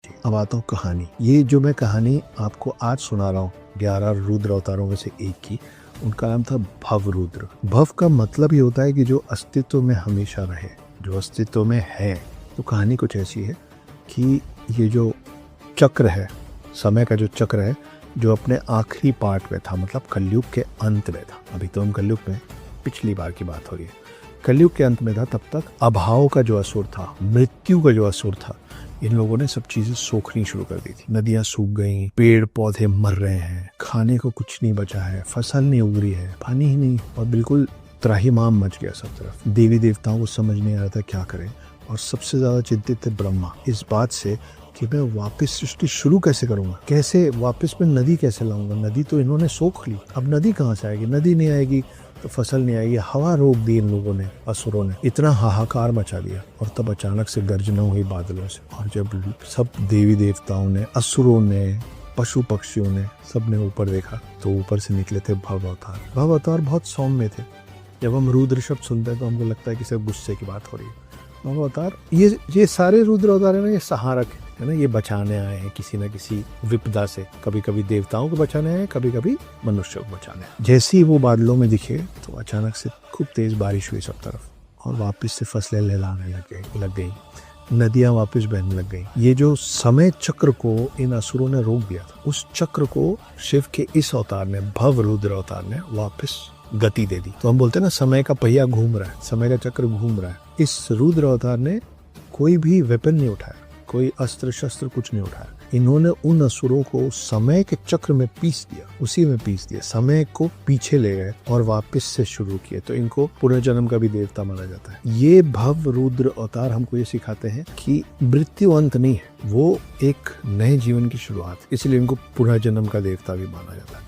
अब आता हूँ कहानी। ये जो मैं कहानी आपको आज सुना रहा हूँ 11 रुद्र अवतारों में से एक की, उनका नाम था भव रुद्र। भव का मतलब ये होता है कि जो अस्तित्व में हमेशा रहे, जो अस्तित्व में है। तो कहानी कुछ ऐसी है कि ये जो चक्र है, समय का जो चक्र है, जो अपने आखिरी पार्ट में था, मतलब कलयुग के अंत में था। अभी तो हम कलयुग में, पिछली बार की बात हो रही है, कलयुग के अंत में था। तब तक अभाव का जो असुर था, मृत्यु का जो असुर था, इन लोगों ने सब चीजें सोखनी शुरू कर दी थी। नदियां सूख गईं, पेड़ पौधे मर रहे हैं, खाने को कुछ नहीं बचा है, फसल नहीं उग रही है, पानी ही नहीं, और बिल्कुल त्राहिमाम मच गया सब तरफ। देवी देवताओं को समझ नहीं आ रहा था क्या करें, और सबसे ज्यादा चिंतित थे ब्रह्मा इस बात से कि मैं वापस सृष्टि शुरू कैसे करूंगा, कैसे वापस मैं नदी कैसे लाऊंगा। नदी तो इन्होंने सोख ली, अब नदी कहाँ से आएगी, नदी नहीं आएगी तो फसल नहीं आएगी। हवा रोक दी इन लोगों ने, असुरों ने, इतना हाहाकार मचा दिया। और तब अचानक से गर्जना हुई बादलों से, और जब सब देवी देवताओं ने, असुरों ने, पशु पक्षियों ने, सब ने ऊपर देखा तो ऊपर से निकले थे भव अवतार। भव अवतार बहुत सौम्य थे। जब हम रुद्र शब्द सुनते हैं तो हमको लगता है कि सिर्फ गुस्से की बात हो रही है। भव अवतार, ये सारे रुद्र अवतार है ना, ये सहारक है ना, ये बचाने आए हैं किसी न किसी विपदा से। कभी कभी देवताओं को बचाने आए, कभी कभी मनुष्यों को बचाने आए। जैसे ही वो बादलों में दिखे तो अचानक से खूब तेज बारिश हुई सब तरफ, और वापस से फसलें लहलाने लग गई, नदियां वापस बहने लग गई। ये जो समय चक्र को इन असुरों ने रोक दिया था, उस चक्र को शिव के इस अवतार ने, भव रुद्र अवतार ने, वापस गति दे दी। तो हम बोलते हैं ना, समय का पहिया घूम रहा है, समय का चक्र घूम रहा है। इस रुद्र अवतार ने कोई भी वेपन नहीं उठाया, कोई अस्त्र शस्त्र कुछ नहीं उठाया। इन्होंने उन असुरों को समय के चक्र में पीस दिया, उसी में पीस दिया, समय को पीछे ले गए और वापस से शुरू किए। तो इनको पुनर्जन्म का भी देवता माना जाता है। ये भव रुद्र अवतार हमको ये सिखाते हैं कि मृत्यु अंत नहीं है, वो एक नए जीवन की शुरुआत, इसलिए इनको पुनर्जन्म का देवता भी माना जाता है।